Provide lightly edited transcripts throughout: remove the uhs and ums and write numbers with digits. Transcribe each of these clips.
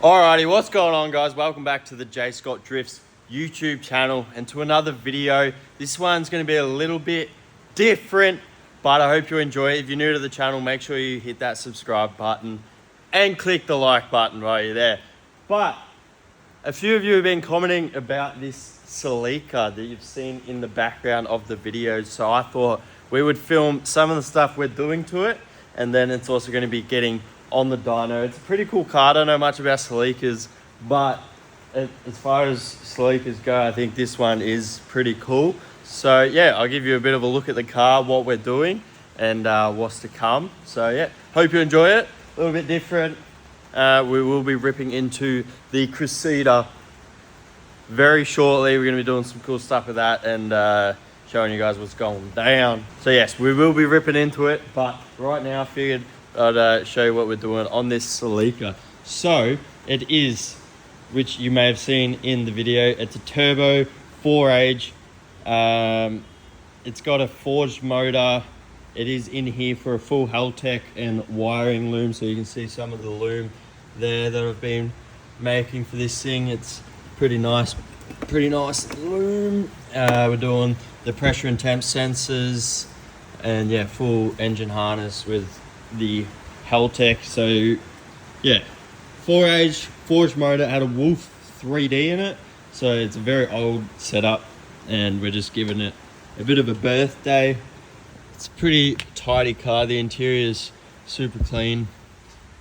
Alrighty, what's going on, guys? Welcome back to the J Scott Drifts YouTube channel and to another video. This one's going to be a little bit different, but I hope you enjoy it. If you're new to the channel, make sure you hit that subscribe button and click the like button while you're there. But a few of you have been commenting about this Celica that you've seen in the background of the videos, so I thought we would film some of the stuff we're doing to it, and then it's also going to be getting on the dyno. It's a pretty cool car. I don't know much about Celicas, but as far as Celicas go, I think this one is pretty cool. So yeah, I'll give you a bit of a look at the car, what we're doing, and what's to come. So yeah, hope you enjoy it. A little bit different. We will be ripping into the Cressida very shortly. We're going to be doing some cool stuff with that and showing you guys what's going down. So yes, we will be ripping into it, but right now I figured I'd show you what we're doing on this Celica. So it is, which you may have seen in the video, it's a turbo 4AGE. It's got a forged motor. It is in here for a full Haltech and wiring loom, so you can see some of the loom there that I've been making for this thing. It's pretty nice loom. We're doing the pressure and temp sensors and yeah, full engine harness with the Haltech. So yeah, 4AGE forged motor, had a Wolf 3D in it, so it's a very old setup and we're just giving it a bit of a birthday. It's a pretty tidy car. The interior is super clean.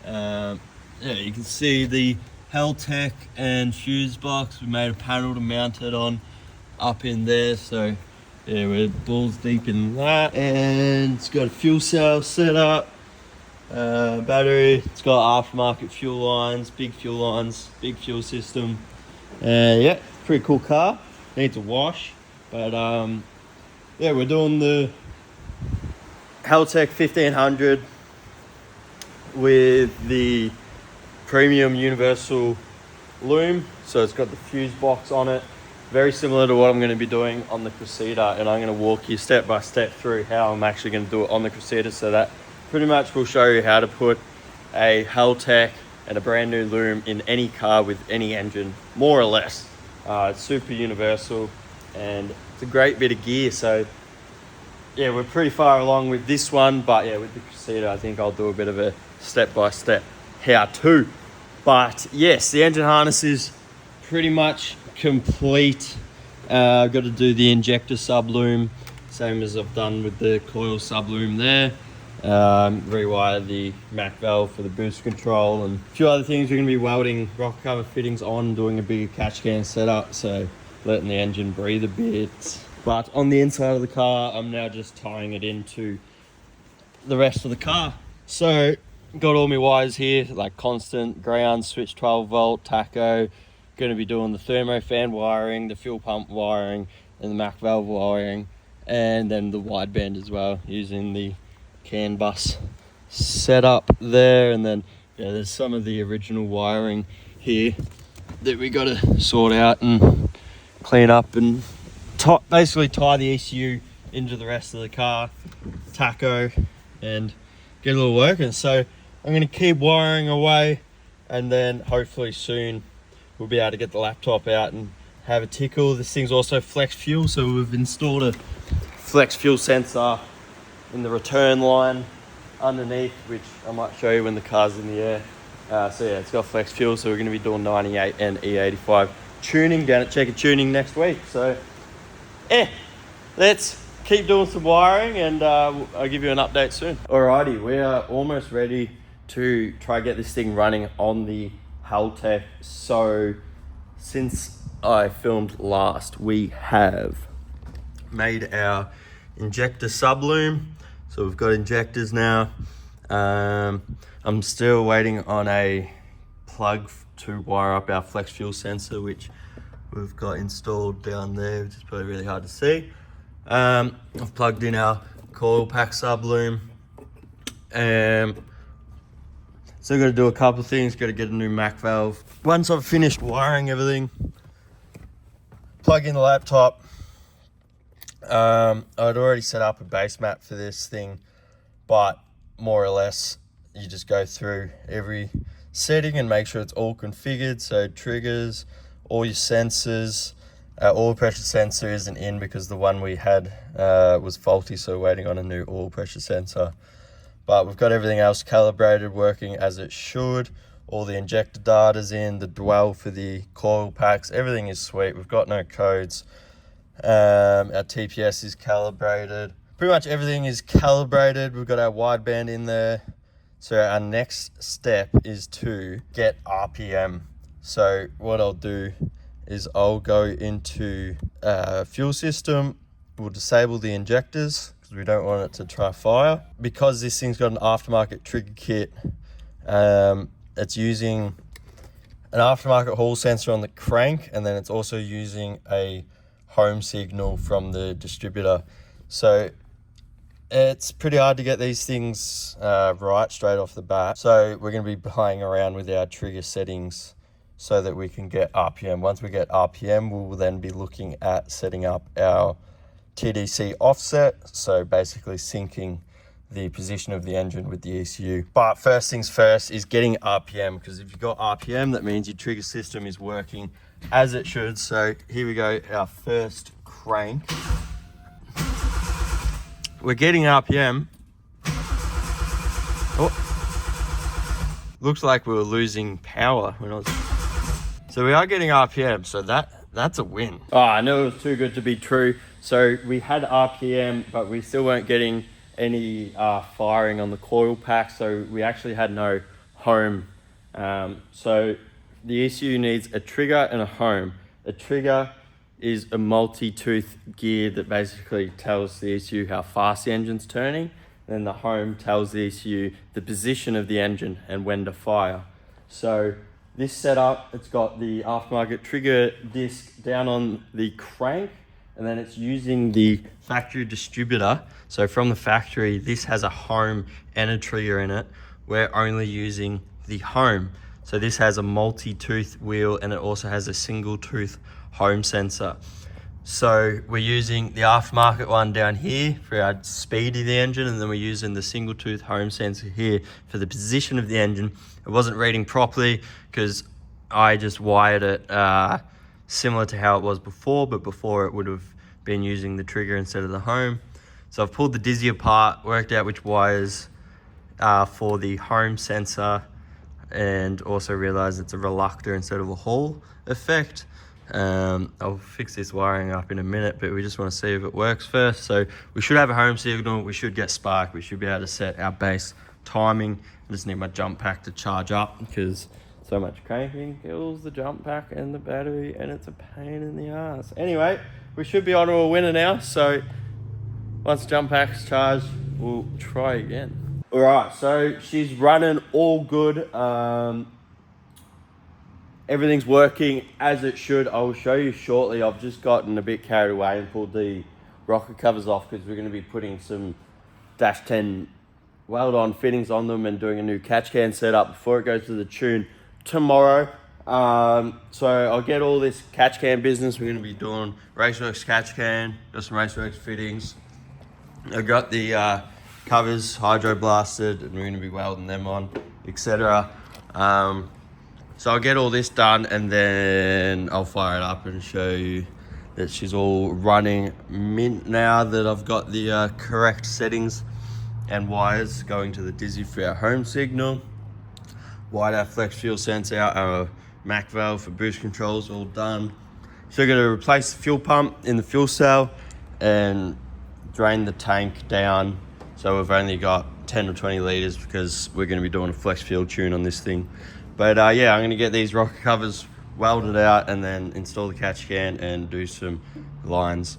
Yeah, you can see the Haltech and fuse box. We made a panel to mount it on up in there, so yeah, we're balls deep in that. And it's got a fuel cell set up, battery. It's got aftermarket fuel lines, big fuel system. Yeah, pretty cool car. Needs a wash, but yeah, we're doing the Haltech 1500 with the premium universal loom. So it's got the fuse box on it, very similar to what I'm going to be doing on the Cressida, and I'm going to walk you step by step through how I'm actually going to do it on the Cressida. So that pretty much will show you how to put a Haltech and a brand new loom in any car with any engine, more or less. It's super universal and it's a great bit of gear. So yeah, we're pretty far along with this one, but yeah, with the Cressida, I think I'll do a bit of a step-by-step how-to. But yes, the engine harness is pretty much complete. I've got to do the injector subloom, same as I've done with the coil subloom there. Rewire the Mac valve for the boost control and a few other things. We're going to be welding rocker cover fittings on, doing a bigger catch can setup, so letting the engine breathe a bit. But on the inside of the car, I'm now just tying it into the rest of the car. So got all my wires here, like constant, ground, switch 12 volt, tacho. Going to be doing the thermo fan wiring, the fuel pump wiring, and the Mac valve wiring, and then the wideband as well, using the CAN bus setup there. And then yeah, there's some of the original wiring here that we got to sort out and clean up and basically tie the ECU into the rest of the car, tacho, and get it all working. So I'm going to keep wiring away, and then hopefully soon we'll be able to get the laptop out and have a tickle. This thing's also flex fuel, so we've installed a flex fuel sensor in the return line underneath, which I might show you when the car's in the air. So yeah, it's got flex fuel, so we're going to be doing 98 and E85 tuning down at Checker Tuning next week. So yeah, let's keep doing some wiring and I'll give you an update soon. Alrighty, we are almost ready to try get this thing running on the Haltech. So since I filmed last, we have made our injector subloom. So we've got injectors now. I'm still waiting on a plug to wire up our flex fuel sensor, which we've got installed down there, which is probably really hard to see. I've plugged in our coil pack subloom. So I've got to do a couple of things. Got to get a new Mac valve. Once I've finished wiring everything, plug in the laptop. I'd already set up a base map for this thing, but more or less you just go through every setting and make sure it's all configured. So triggers, all your sensors. Oil pressure sensor isn't in because the one we had was faulty, so we're waiting on a new oil pressure sensor. But we've got everything else calibrated, working as it should. All the injector data's in, the dwell for the coil packs, everything is sweet. We've got no codes. Our TPS is calibrated. Pretty much everything is calibrated. We've got our wideband in there. So our next step is to get RPM. So what I'll do is I'll go into fuel system. We'll disable the injectors because we don't want it to try fire. Because this thing's got an aftermarket trigger kit, it's using an aftermarket hall sensor on the crank, and then it's also using a home signal from the distributor. So it's pretty hard to get these things right straight off the bat. So we're going to be playing around with our trigger settings so that we can get RPM. Once we get RPM, we will then be looking at setting up our TDC offset. So basically syncing the position of the engine with the ECU. But first things first is getting RPM, because if you've got RPM, that means your trigger system is working as it should. So here we go, our first crank. We're getting RPM. Oh, looks like we were losing power when I was... So we are getting RPM, so that's a win. Oh, I knew it was too good to be true. So we had RPM, but we still weren't getting any firing on the coil pack. So we actually had no home. So the ECU needs a trigger and a home. A trigger is a multi-tooth gear that basically tells the ECU how fast the engine's turning. Then the home tells the ECU the position of the engine and when to fire. So this setup, it's got the aftermarket trigger disc down on the crank, and then it's using the factory distributor. So from the factory, this has a home and a trigger in it. We're only using the home. So this has a multi-tooth wheel, and it also has a single tooth home sensor. So we're using the aftermarket one down here for our speed of the engine, and then we're using the single tooth home sensor here for the position of the engine. It wasn't reading properly because I just wired it similar to how it was before, but before it would have been using the trigger instead of the home. So I've pulled the dizzy apart, worked out which wires for the home sensor, and also realized it's a reluctor instead of a Hall effect. I'll fix this wiring up in a minute, but we just want to see if it works first. So we should have a home signal, we should get spark, we should be able to set our base timing. I just need my jump pack to charge up because so much cranking kills the jump pack and the battery, and it's a pain in the ass. Anyway, we should be on to a winner now. So once jump pack's charged, we'll try again. All right, so she's running all good. Everything's working as it should. I will show you shortly. I've just gotten a bit carried away and pulled the rocker covers off because we're going to be putting some Dash 10 weld-on fittings on them and doing a new catch can setup before it goes to the tune tomorrow. So I'll get all this catch can business. We're going to be doing Raceworks catch can, got some Raceworks fittings. I've got the covers hydro blasted, and we're going to be welding them on, etc. So I'll get all this done, and then I'll fire it up and show you that she's all running mint now that I've got the correct settings and wires going to the dizzy for our home signal. Wired our flex fuel sensor out, our Mac valve for boost controls all done. So we're going to replace the fuel pump in the fuel cell and drain the tank down. So we've only got 10 or 20 litres because we're going to be doing a flex fuel tune on this thing. But yeah, I'm going to get these rocker covers welded out and then install the catch can and do some lines.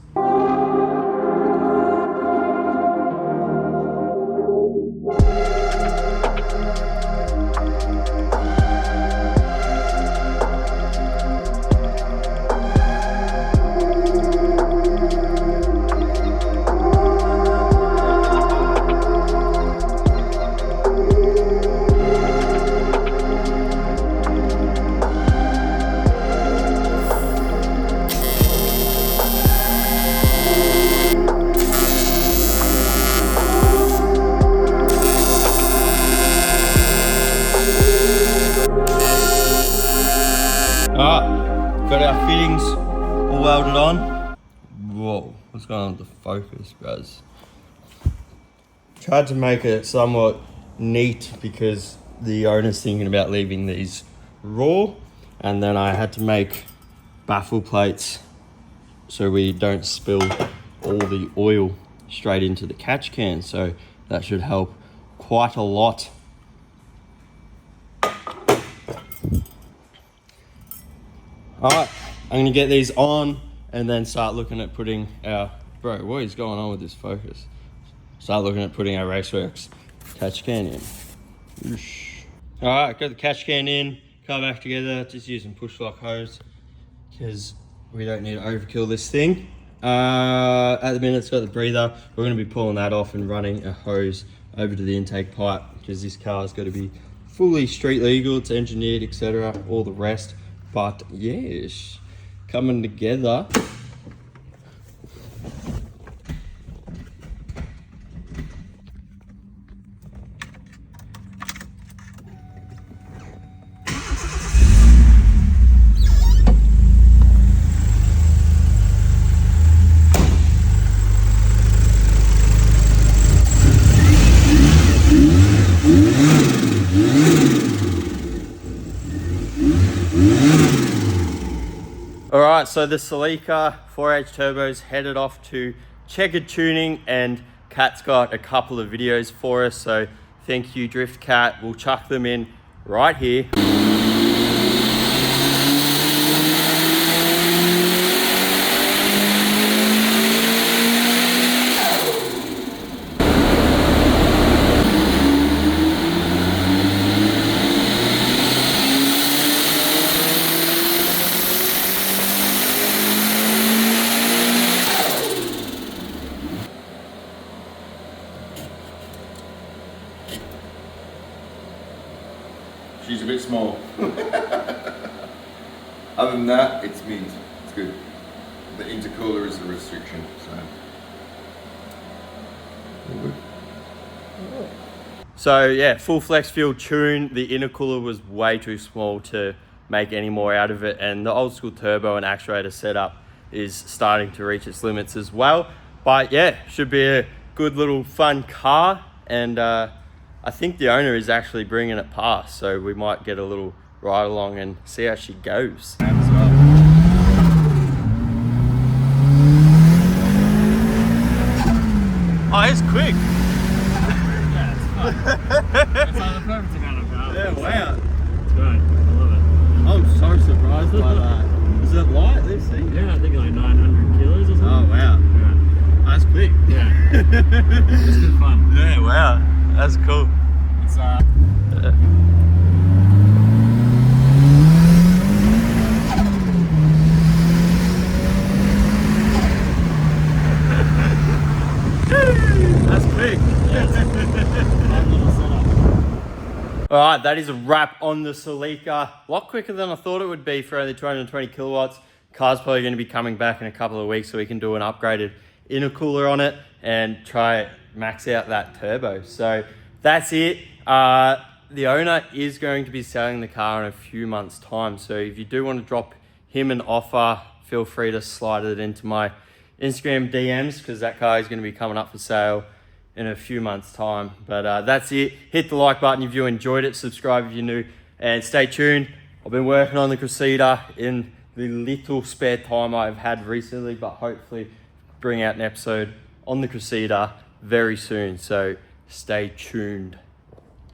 fittings all welded on. Whoa, what's going on with the focus, guys? Tried to make it somewhat neat because the owner's thinking about leaving these raw, and then I had to make baffle plates so we don't spill all the oil straight into the catch can, so that should help quite a lot. Alright, I'm gonna get these on and then start looking at putting our, bro, what is going on with this focus? Start looking at putting our Raceworks catch can in. Alright, got the catch can in, cut back together, just using push lock hose because we don't need to overkill this thing. At the minute it's got the breather. We're going to be pulling that off and running a hose over to the intake pipe because this car's got to be fully street legal, it's engineered, etc., all the rest. But yes, coming together. Alright, so the Celica 4AGE turbo's headed off to checkered tuning, and Kat's got a couple of videos for us, so thank you Drift Cat. We'll chuck them in right here. She's a bit small. Other than that, it's mint. It's good. The intercooler is a restriction, So yeah, full flex fuel tune. The intercooler was way too small to make any more out of it, and the old school turbo and actuator setup is starting to reach its limits as well. But yeah, should be a good little fun car, and I think the owner is actually bringing it past, so we might get a little ride along and see how she goes. Oh, it's quick. Yeah, it's fun. It's like the perfect amount of power. Yeah, wow. It's great. I love it. I'm so surprised by that. Is it light, this thing? Yeah, I think like 900 kilos or something. Oh, wow. Yeah. That's quick. Yeah. It's good fun. Yeah, wow. That's cool. It's That's quick. fun little setup. All right, that is a wrap on the Celica. A lot quicker than I thought it would be for only 220 kilowatts. Car's probably going to be coming back in a couple of weeks so we can do an upgraded intercooler on it and try max out that turbo. So that's it. The owner is going to be selling the car in a few months' time. So if you do want to drop him an offer, feel free to slide it into my Instagram DMs because that car is going to be coming up for sale in a few months' time. But that's it. Hit the like button if you enjoyed it. Subscribe if you're new. And stay tuned. I've been working on the Crusader in the little spare time I've had recently, but hopefully bring out an episode on the Crusader very soon. So stay tuned.